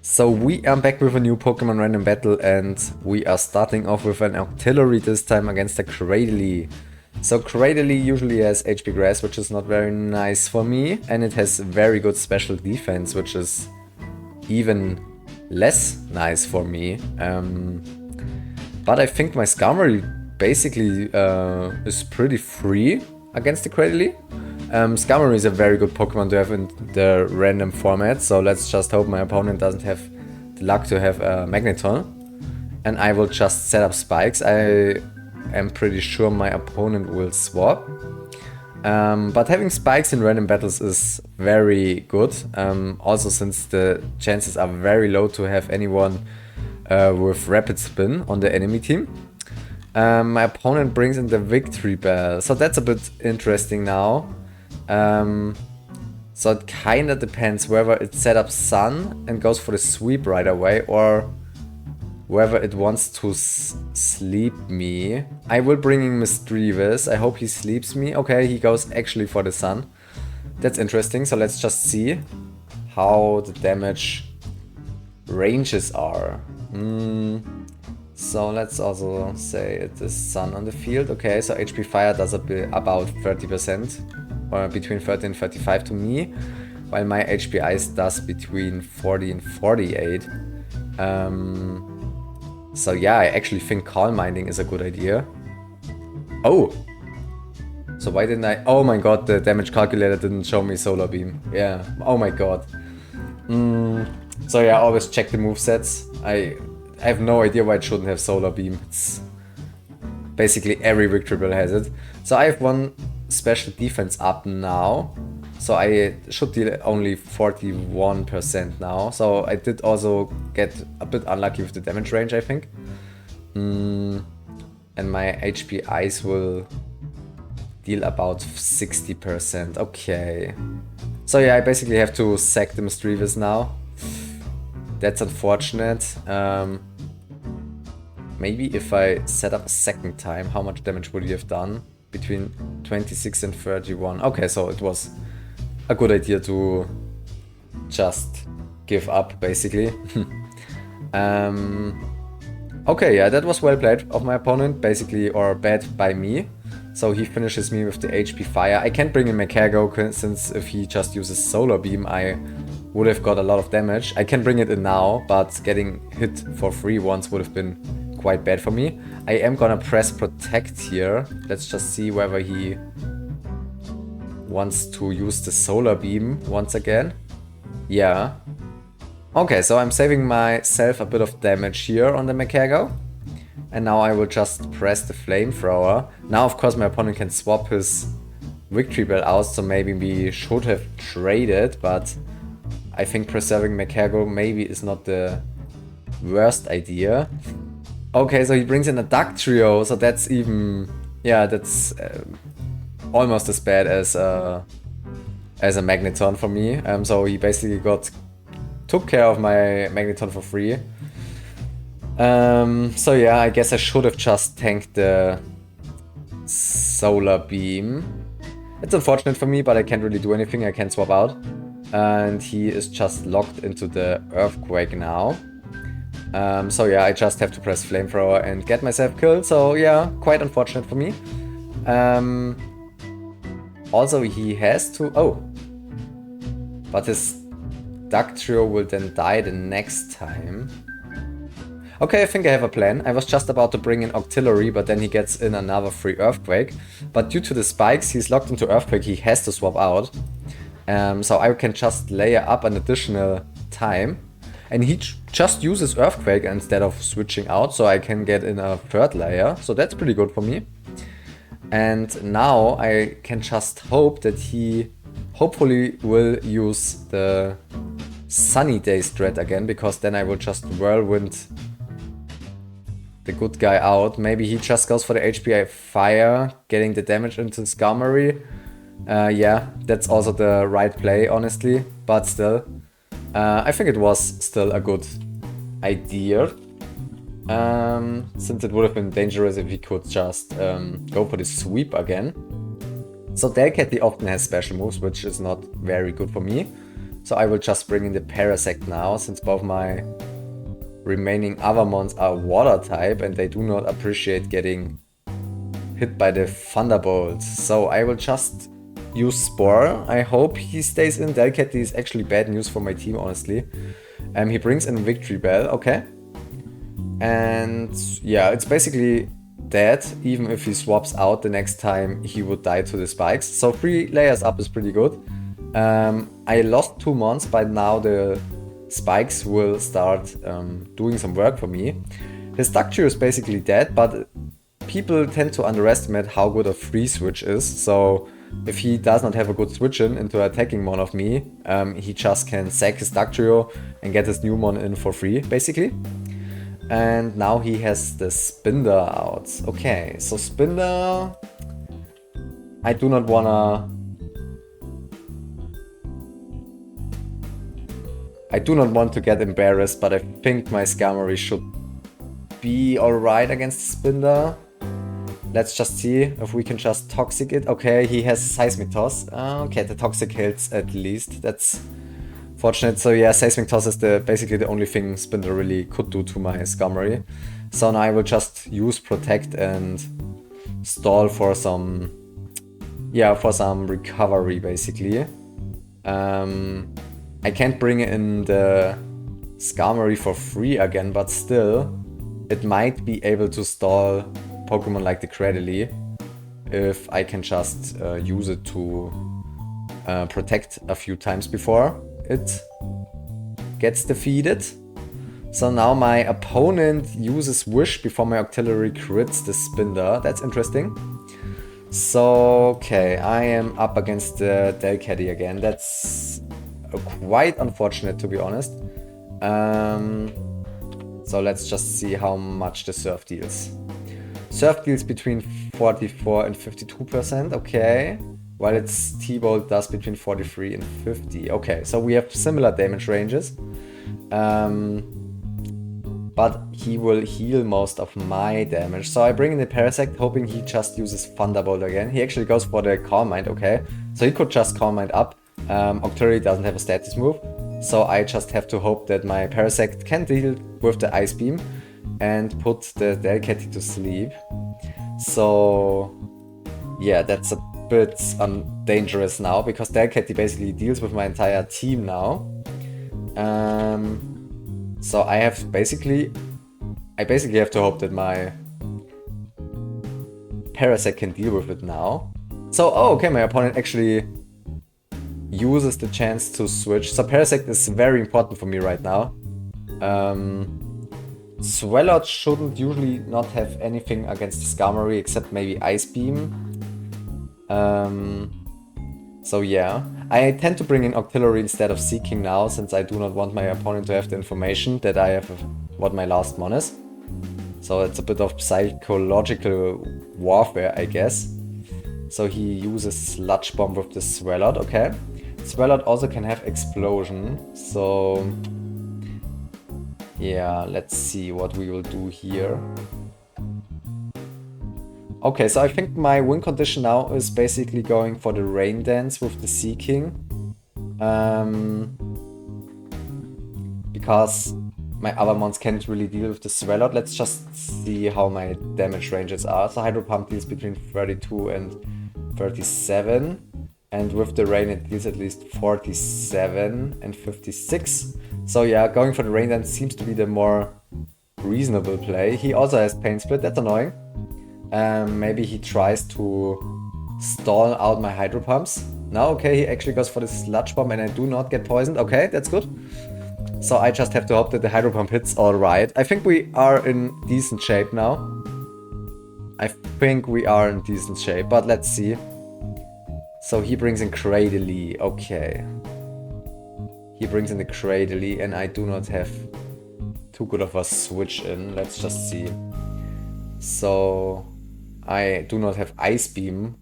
So we are back with a new Pokemon Random Battle and we are starting off with an Octillery this time against a Cradily. So Cradily usually has HP Grass, which is not very nice for me, and it has very good special defense, which is even less nice for me. But I think my Skarmory basically is pretty free against the Cradily. Skarmory is a very good Pokemon to have in the random format, so let's just hope my opponent doesn't have the luck to have a Magneton. And I will just set up spikes. I am pretty sure my opponent will swap. But having spikes in random battles is very good, also since the chances are very low to have anyone with Rapid Spin on the enemy team. My opponent brings in the Victory Bell, so that's a bit interesting now. So it kinda depends whether it set up Sun and goes for the sweep right away, or whether it wants to sleep me. I will bring in Misdreavus. I hope he sleeps me. Okay, he goes actually for the Sun. That's interesting, so let's just see how the damage ranges are. So let's also say it is Sun on the field. Okay, so HP Fire does about 30%, or between 30 and 35 to me, while my HP Ice does between 40 and 48. So yeah, I actually think Calm Minding is a good idea. Oh! So why didn't I... Oh my god, the damage calculator didn't show me Solar Beam. Yeah, oh my god. So yeah, always check the movesets. I have no idea why it shouldn't have Solar Beam. It's basically every Victory Bell has it. So I have one special defense up now. So I should deal only 41% now. So I did also get a bit unlucky with the damage range, I think. And my HP Ice will deal about 60%. Okay. So yeah, I basically have to sack the Misdreavus now. That's unfortunate. Maybe if I set up a second time, how much damage would he have done? Between 26 and 31. Okay, so it was a good idea to just give up, basically. Okay, yeah, that was well played of my opponent, basically, or bad by me. So he finishes me with the HP Fire. I can't bring in Macago, since if he just uses Solar Beam, I would have got a lot of damage. I can bring it in now, but getting hit for free once would have been quite bad for me. I am gonna press Protect here. Let's just see whether he wants to use the Solar Beam once again. Yeah. Okay, so I'm saving myself a bit of damage here on the Macago. And now I will just press the Flamethrower. Now, of course, my opponent can swap his Victory Bell out, so maybe we should have traded, but I think preserving Macago maybe is not the worst idea. Okay, so he brings in a Duck Trio, so that's even... Yeah, that's almost as bad as a Magneton for me. So he basically took care of my Magneton for free. So yeah, I guess I should have just tanked the Solar Beam. It's unfortunate for me, but I can't really do anything. I can't swap out. And he is just locked into the Earthquake now. So yeah, I just have to press Flamethrower and get myself killed. So yeah, quite unfortunate for me. Also, he has to... Oh! But his Duck Trio will then die the next time. Okay, I think I have a plan. I was just about to bring in Octillery, but then he gets in another free Earthquake. But due to the spikes, he's locked into Earthquake, he has to swap out. So I can just layer up an additional time. And he just uses Earthquake instead of switching out, so I can get in a third layer. So that's pretty good for me. And now I can just hope that he hopefully will use the Sunny Day strat again, because then I will just Whirlwind the good guy out. Maybe he just goes for the HP Fire, getting the damage into Skarmory. Yeah, that's also the right play, honestly, but still. I think it was still a good idea. Since it would have been dangerous if he could just go for the sweep again. So Delcatty often has special moves, which is not very good for me. So I will just bring in the Parasect now, since both my remaining other mons are water type and they do not appreciate getting hit by the Thunderbolts. So I will just use Spore. I hope he stays in. Delcatty is actually bad news for my team, honestly. He brings in Victory Bell, okay. And yeah, it's basically dead, even if he swaps out the next time he would die to the spikes. So 3 layers up is pretty good. I lost 2 mons, but now the spikes will start doing some work for me. His Ductio is basically dead, but people tend to underestimate how good a free switch is. So if he does not have a good switch in into attacking mon of me, he just can sack his Ductio and get his new mon in for free, basically. And now he has the Spinder out. Okay, so Spinder, I do not want to get embarrassed, but I think my Skarmory should be alright against Spinder. Let's just see if we can just Toxic it. Okay, he has Seismic Toss. Okay, the Toxic hits at least. That's fortunate. So yeah, Seismic Toss is basically the only thing Spinder really could do to my Skarmory. So now I will just use Protect and stall for some recovery, basically. I can't bring in the Skarmory for free again, but still, it might be able to stall Pokemon like the Cradily if I can just use it to protect a few times before it gets defeated. So now my opponent uses Wish before my Octillery crits the Spinder. That's interesting. So, okay, I am up against the Delcatty again. That's quite unfortunate, to be honest. So let's just see how much the Surf deals. Surf deals between 44 and 52%, okay. While its T-Bolt does between 43 and 50. Okay, so we have similar damage ranges. But he will heal most of my damage. So I bring in the Parasect, hoping he just uses Thunderbolt again. He actually goes for the Calm Mind, okay. So he could just Calm Mind up. Octillery doesn't have a status move. So I just have to hope that my Parasect can deal with the Ice Beam and put the Delcatty to sleep. So yeah, that's a bit dangerous now, because Delcatty basically deals with my entire team now. So I basically have to hope that my Parasect can deal with it now. So, oh, okay, my opponent actually uses the chance to switch. So Parasect is very important for me right now. Swellot shouldn't usually not have anything against Skarmory except maybe Ice Beam. So yeah, I tend to bring in Octillery instead of Seeking now, since I do not want my opponent to have the information that I have what my last mon is. So it's a bit of psychological warfare, I guess. So he uses Sludge Bomb with the Swellot, okay. Swellot also can have Explosion, so yeah, let's see what we will do here. Okay, so I think my win condition now is basically going for the Rain Dance with the Seeking. Because my other mons can't really deal with the Swellot. Let's just see how my damage ranges are. So Hydro Pump deals between 32 and 37. And with the Rain it deals at least 47 and 56. So yeah, going for the Rain Dance seems to be the more reasonable play. He also has Pain Split, that's annoying. Maybe he tries to stall out my Hydro Pumps. No, okay, he actually goes for the Sludge Bomb and I do not get poisoned. Okay, that's good. So I just have to hope that the Hydro Pump hits alright. I think we are in decent shape now. But let's see. So he brings in Cradily, okay. He brings in the Cradily and I do not have too good of a switch in. Let's just see. So I do not have Ice Beam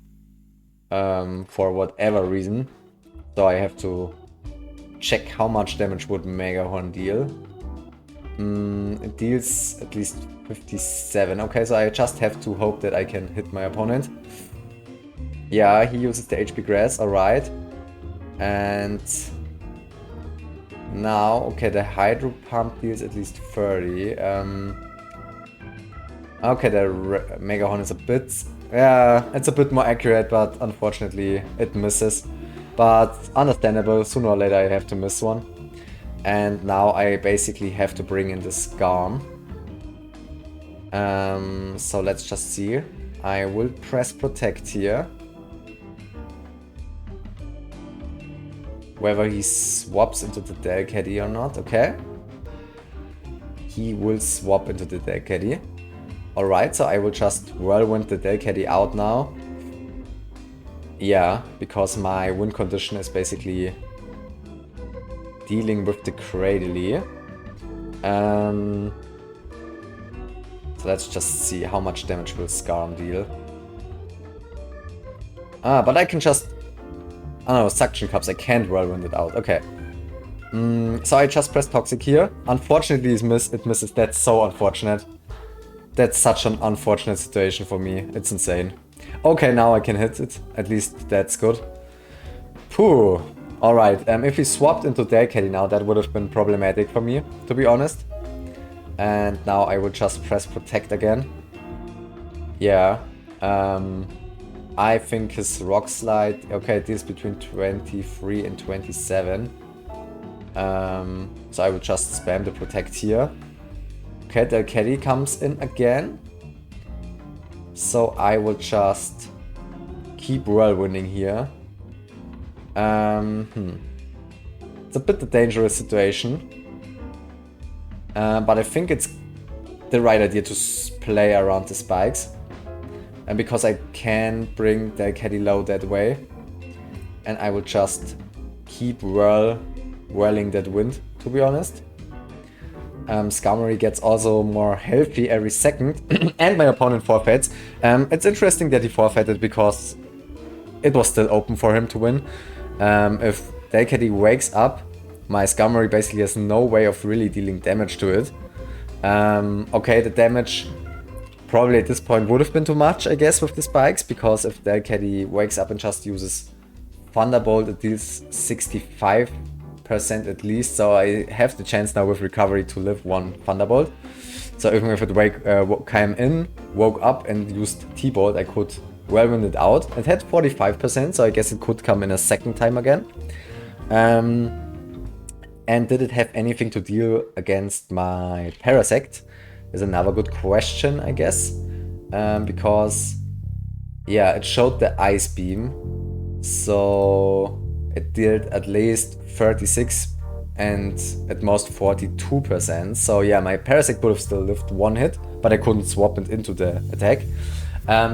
for whatever reason. So I have to check how much damage would Megahorn deal. It deals at least 57. Okay, so I just have to hope that I can hit my opponent. Yeah, he uses the HP Grass, alright. And Now, okay, the Hydro Pump deals at least 30. Okay, the Mega Horn is a bit... Yeah, it's a bit more accurate, but unfortunately it misses. But understandable, sooner or later I have to miss one. And now I basically have to bring in the Skarm. So let's just see. I will press Protect here. Whether he swaps into the Delcatty or not, okay. He will swap into the Delcatty. Alright, so I will just Whirlwind the Delcatty out now. Yeah, because my win condition is basically dealing with the Cradily. So let's just see how much damage will Skarm deal. But I can just... Oh no, Suction Cups, I can't Whirlwind it out, okay. So I just press Toxic here. Unfortunately it misses, that's so unfortunate. That's such an unfortunate situation for me, it's insane. Okay, now I can hit it, at least that's good. Phew. Alright, if he swapped into Delcatty now, that would have been problematic for me, to be honest. And now I will just press Protect again. Yeah. I think his Rock Slide... Okay, it is between 23 and 27. So I will just spam the Protect here. Okay, Delcatty comes in again. So I will just keep Whirlwinding here. It's a bit a dangerous situation. But I think it's the right idea to play around the spikes. And because I can bring Delcatty low that way. And I will just keep whirling that wind, to be honest. Skarmory gets also more healthy every second. And my opponent forfeits. It's interesting that he forfeited because it was still open for him to win. If Delcatty wakes up, my Skarmory basically has no way of really dealing damage to it. Okay, the damage probably at this point would have been too much, I guess, with the spikes, because if Delcatty wakes up and just uses Thunderbolt, it deals 65% at least, so I have the chance now with recovery to live one Thunderbolt. So even if it came in, woke up and used T-Bolt, I could Whirlwind it out. It had 45%, so I guess it could come in a second time again. And did it have anything to deal against my Parasect? Is another good question, I guess. Because, yeah, it showed the Ice Beam. So it dealt at least 36 and at most 42%. So yeah, my Parasect would have still lived one hit, but I couldn't swap it into the attack.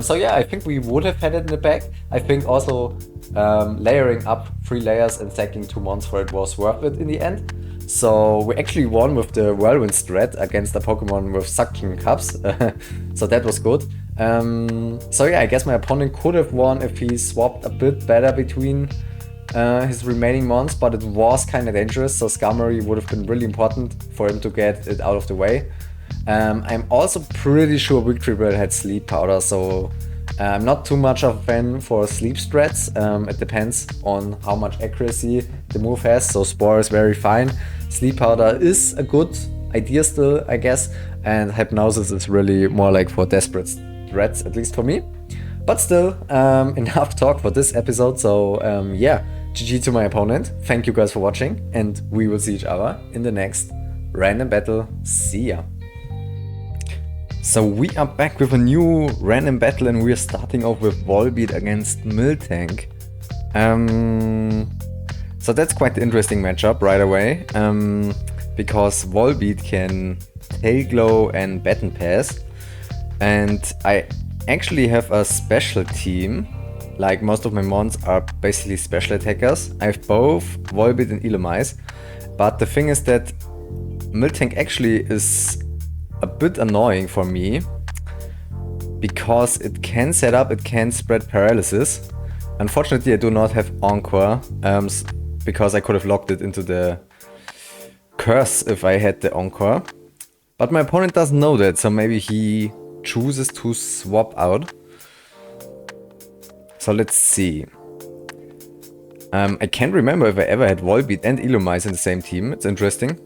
So yeah, I think we would have had it in the back. I think also layering up 3 layers and stacking 2 mons for it was worth it in the end. So we actually won with the Whirlwind strat against a Pokemon with Suction Cups. So that was good. So yeah, I guess my opponent could have won if he swapped a bit better between his remaining mons, but it was kind of dangerous. So Skarmory would have been really important for him to get it out of the way. I'm also pretty sure Victreebel had Sleep Powder, so I'm not too much of a fan for sleep strats. It depends on how much accuracy the move has, so Spore is very fine. Sleep Powder is a good idea still, I guess, and Hypnosis is really more like for desperate threats, at least for me. But still, enough talk for this episode, so yeah, GG to my opponent. Thank you guys for watching, and we will see each other in the next random battle. See ya! So we are back with a new random battle, and we are starting off with Volbeat against Miltank. So that's quite the interesting matchup right away, because Volbeat can Tail Glow and Baton Pass, and I actually have a special team. Like most of my mons are basically special attackers. I have both Volbeat and Elomise, but the thing is that Miltank actually is a bit annoying for me, because it can set up, it can spread paralysis. Unfortunately I do not have Encore, because I could have locked it into the curse if I had the Encore. But my opponent doesn't know that, so maybe he chooses to swap out. So let's see. I can't remember if I ever had Volbeat and Illumise in the same team. It's interesting.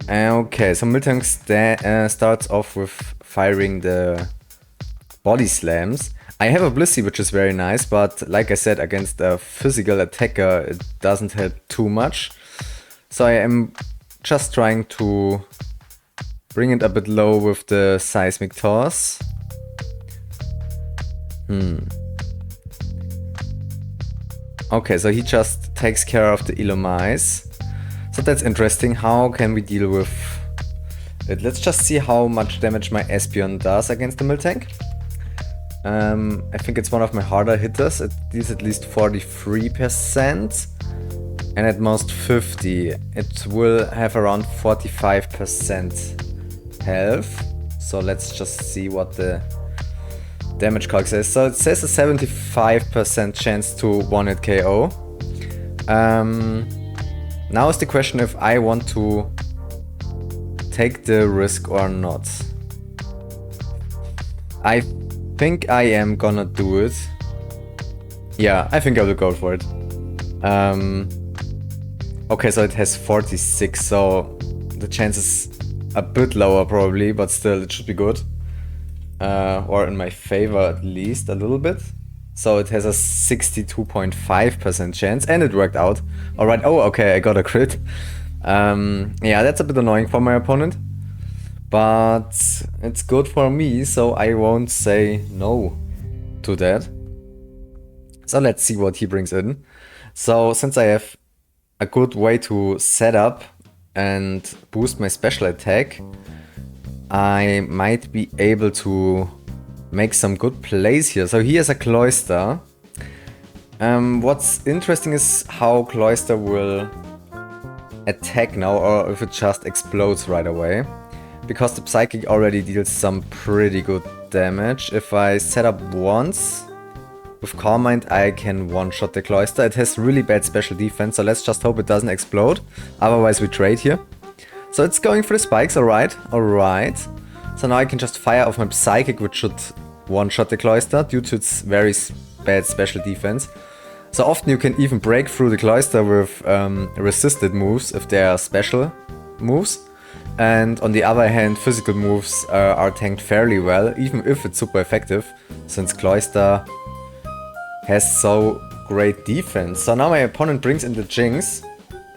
Okay, so Miltank starts off with firing the body slams. I have a Blissey, which is very nice, but like I said, against a physical attacker, it doesn't help too much. So I am just trying to bring it a bit low with the seismic toss. Okay, so he just takes care of the Illumise. So that's interesting. How can we deal with it? Let's just see how much damage my Espeon does against the Miltank. I think it's one of my harder hitters. It deals at least 43% and at most 50. It will have around 45% health. So let's just see what the damage calc says. So it says a 75% chance to 1-hit KO. Now is the question if I want to take the risk or not. I think I am gonna do it. Yeah, I think I will go for it. Okay, so it has 46, so the chance is a bit lower probably, but still it should be good. Or in my favor at least a little bit. So it has a 62.5% chance and it worked out. Alright, oh okay, I got a crit. Yeah, that's a bit annoying for my opponent. But it's good for me, so I won't say no to that. So let's see what he brings in. So since I have a good way to set up and boost my special attack, I might be able to make some good plays here. So he has a Cloyster. What's interesting is how Cloyster will attack now, or if it just explodes right away. Because the Psychic already deals some pretty good damage. If I set up once with Calm Mind, I can one-shot the Cloyster. It has really bad special defense, so let's just hope it doesn't explode. Otherwise we trade here. So it's going for the spikes, alright, alright. So now I can just fire off my Psychic, which should one-shot the Cloyster due to its very bad special defense. So often you can even break through the Cloyster with resisted moves if they are special moves. And on the other hand, physical moves are tanked fairly well, even if it's super effective, since Cloyster has so great defense. So now my opponent brings in the Jinx.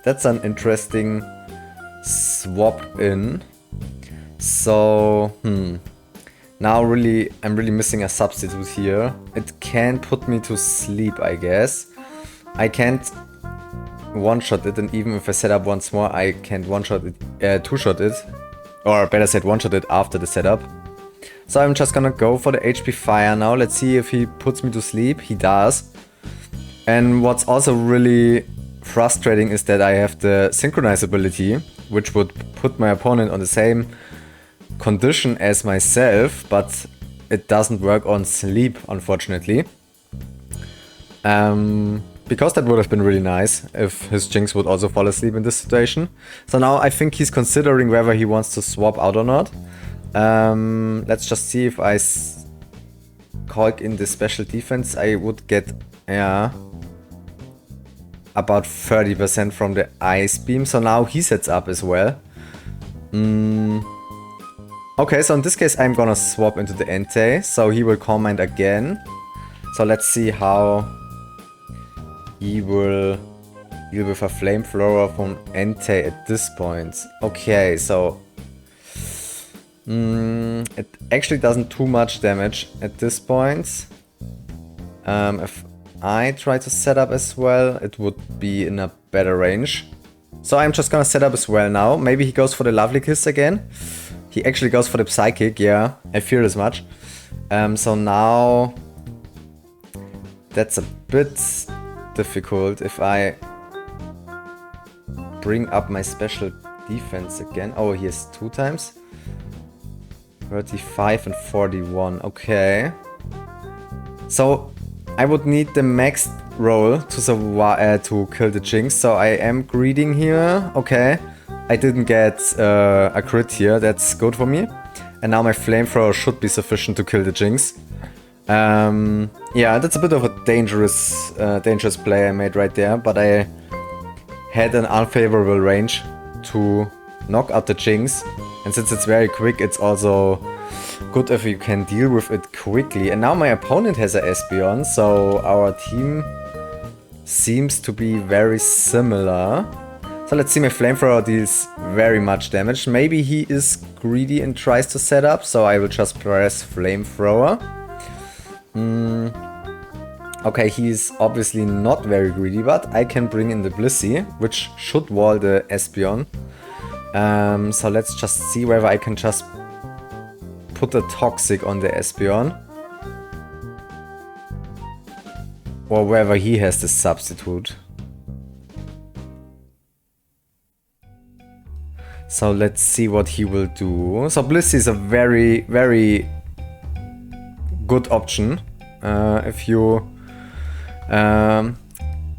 That's an interesting swap in. So, now I'm really missing a substitute here. It can put me to sleep, I guess. I can't one-shot it, and even if I set up once more, I can't one-shot it, two-shot it. Or better said, one-shot it after the setup. So I'm just gonna go for the HP Fire now. Let's see if he puts me to sleep. He does. And what's also really frustrating is that I have the Synchronize ability, which would put my opponent on the same condition as myself, but it doesn't work on sleep, unfortunately. Because that would have been really nice if his Jinx would also fall asleep in this situation. So now I think he's considering whether he wants to swap out or not. Let's just see if I calc in the special defense. I would get, yeah, about 30% from the Ice Beam. So now he sets up as well. Okay, so in this case I'm gonna swap into the Entei. So he will Calm Mind again. So let's see how he will deal with a Flamethrower from Entei at this point. Okay, so it actually doesn't too much damage at this point. If I try to set up as well, it would be in a better range. So I'm just gonna set up as well now. Maybe he goes for the Lovely Kiss again. He actually goes for the Psychic, yeah, I fear as much. So now that's a bit difficult if I bring up my special defense again. Oh, he has 2 times. 35 and 41, okay. So I would need the max roll to kill the Jinx, so I am greeding here. Okay, I didn't get a crit here, that's good for me. And now my Flamethrower should be sufficient to kill the Jinx. Yeah, that's a bit of a dangerous play I made right there, but I had an unfavorable range to knock out the Jinx, and since it's very quick, it's also good if you can deal with it quickly. And now my opponent has a Espeon, so our team seems to be very similar. So let's see, my Flamethrower deals very much damage. Maybe he is greedy and tries to set up, so I will just press Flamethrower. Okay, he's obviously not very greedy, but I can bring in the Blissey, which should wall the Espeon. So let's just see whether I can just put a Toxic on the Espeon. Or whether he has the substitute. So let's see what he will do. So Blissey is a very, very good option if you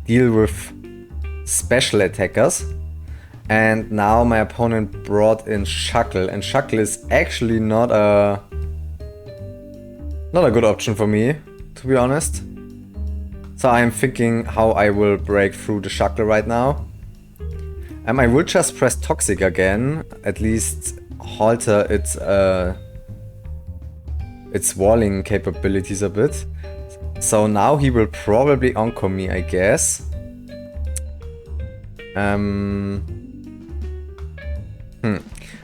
deal with special attackers. And now my opponent brought in Shuckle, and Shuckle is actually not a good option for me, to be honest. So I'm thinking how I will break through the Shuckle right now. I will just press Toxic again, at least halter its walling capabilities a bit. So now he will probably Onco me, I guess.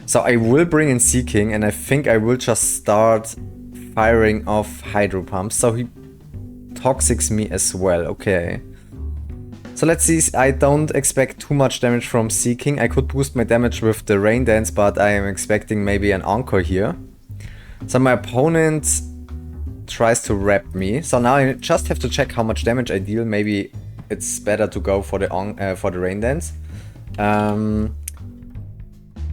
So I will bring in Seeking, and I think I will just start firing off Hydro Pumps. So he Toxics me as well, okay. So let's see, I don't expect too much damage from Seeking. I could boost my damage with the Rain Dance, but I am expecting maybe an Encore here. So my opponent tries to wrap me. So now I just have to check how much damage I deal. Maybe it's better to go for the Rain Dance.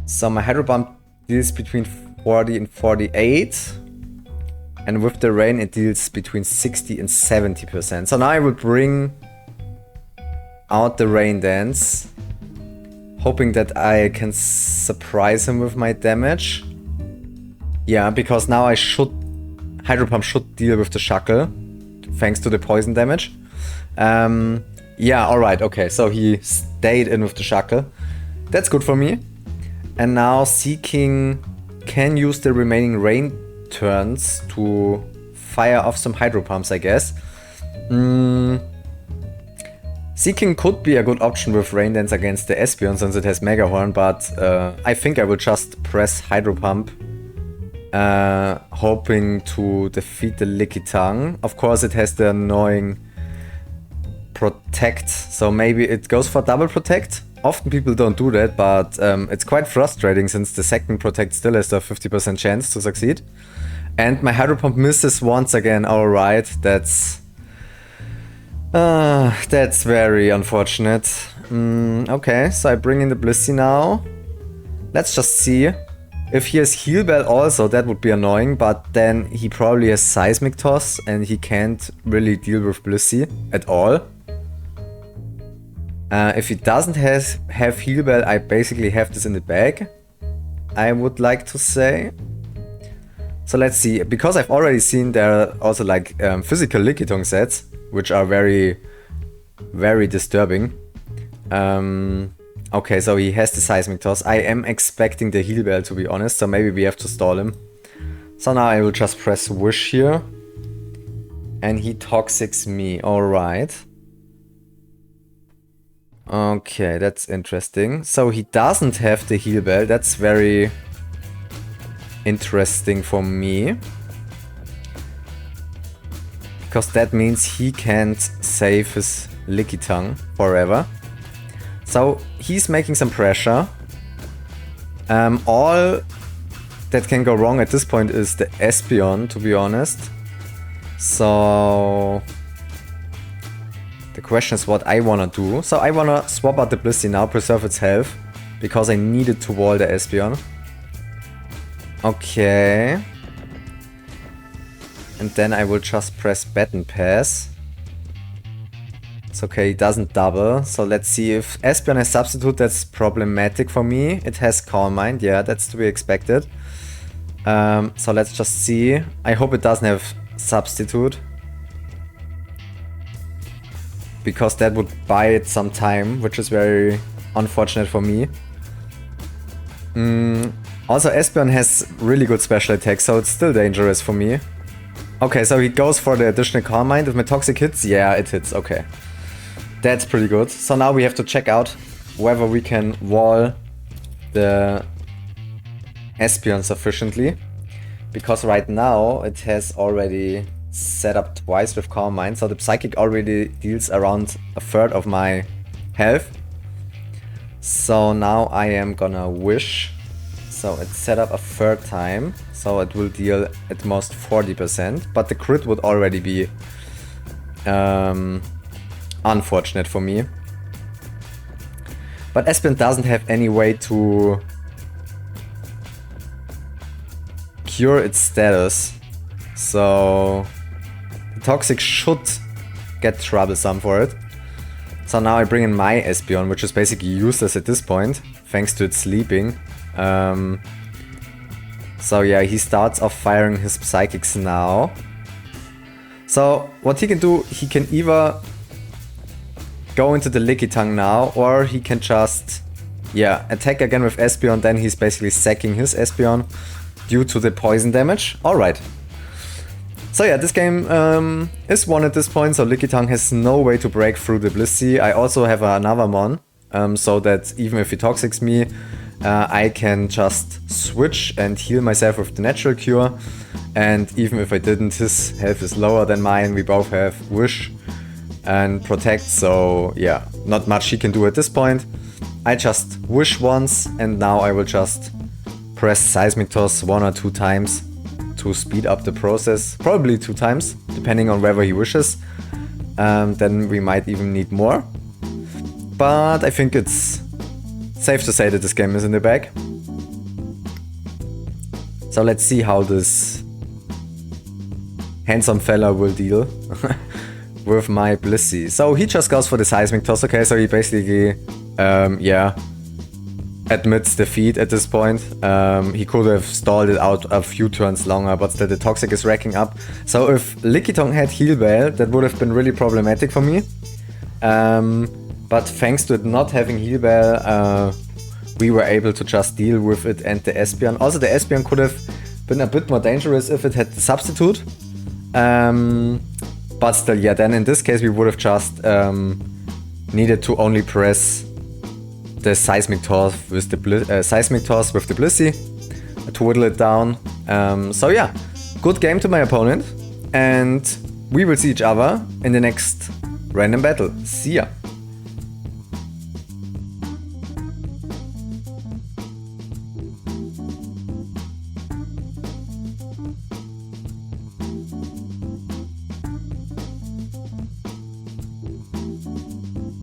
So my Hydro Pump deals between 40 and 48. And with the Rain it deals between 60 and 70%. So now I will bring out the Rain Dance, hoping that I can surprise him with my damage. Yeah, because now Hydro Pump should deal with the Shuckle, thanks to the poison damage. Yeah, alright, okay, so he stayed in with the Shuckle. That's good for me. And now Seeking can use the remaining rain turns to fire off some Hydro Pumps, I guess. Seeking could be a good option with Rain Dance against the Espeon since it has Mega Horn, but I think I will just press Hydro Pump, hoping to defeat the Lickitung. Of course it has the annoying Protect, so maybe it goes for double Protect. Often people don't do that, but it's quite frustrating since the second Protect still has a 50% chance to succeed. And my Hydro Pump misses once again, alright, that's very unfortunate. Okay, so I bring in the Blissey now. Let's just see. If he has Heal Bell also, that would be annoying, but then he probably has Seismic Toss and he can't really deal with Blissey at all. If he doesn't have Heal Bell, I basically have this in the bag, I would like to say. So let's see, because I've already seen there are also like physical Lickitung sets, which are very, very disturbing. Okay, so he has the Seismic Toss. I am expecting the Heal Bell, to be honest, so maybe we have to stall him. So now I will just press Wish here. And he Toxics me, alright. Okay, that's interesting. So he doesn't have the Heal Bell, that's very interesting for me. Because that means he can't save his Lickitung forever. So he's making some pressure. All that can go wrong at this point is the Espeon, to be honest. So the question is what I wanna do. So I wanna swap out the Blissey now, preserve its health, because I needed to wall the Espeon. Okay. And then I will just press Baton Pass. It's okay, it doesn't double. So let's see if Espeon has Substitute, that's problematic for me. It has Calm Mind, yeah, that's to be expected. So let's just see. I hope it doesn't have substitute. Because that would buy it some time, which is very unfortunate for me. Also, Espeon has really good special attacks, so it's still dangerous for me. Okay, so he goes for the additional Calm Mind. If my Toxic hits, yeah, it hits, okay. That's pretty good. So now we have to check out whether we can wall the Espeon sufficiently. Because right now it has already set up twice with Calm Mind, so the Psychic already deals around a third of my health. So now I am gonna Wish. So it's set up a third time, so it will deal at most 40%, but the crit would already be unfortunate for me. But Espeon doesn't have any way to cure its status, so the Toxic should get troublesome for it. So now I bring in my Espeon, which is basically useless at this point, thanks to its sleeping. So yeah, he starts off firing his Psychics now. So what he can do, he can either go into the Lickitung now, or he can just, yeah, attack again with Espeon, then he's basically sacking his Espeon due to the poison damage. Alright. So yeah, this game is won at this point, so Lickitung has no way to break through the Blissey. I also have another Mon, so that even if he Toxics me, I can just switch and heal myself with the Natural Cure. And even if I didn't, his health is lower than mine. We both have Wish and Protect, so yeah, not much he can do at this point. I just Wish once, and now I will just press Seismic Toss 1 or 2 times to speed up the process. Probably 2 times, depending on whether he wishes. Then we might even need more. But I think it's safe to say that this game is in the bag. So let's see how this handsome fella will deal with my Blissey. So he just goes for the Seismic Toss, okay, so he basically, yeah, admits defeat at this point. He could have stalled it out a few turns longer, but still the Toxic is racking up. So if Lickitung had Heal Bell, that would have been really problematic for me. But thanks to it not having Heal Bell, we were able to just deal with it and the Espeon. Also the Espeon could have been a bit more dangerous if it had the Substitute. But still, yeah, then in this case we would have just needed to only press the Seismic Toss with the Blissey to whittle it down. So yeah, good game to my opponent, and we will see each other in the next random battle. See ya!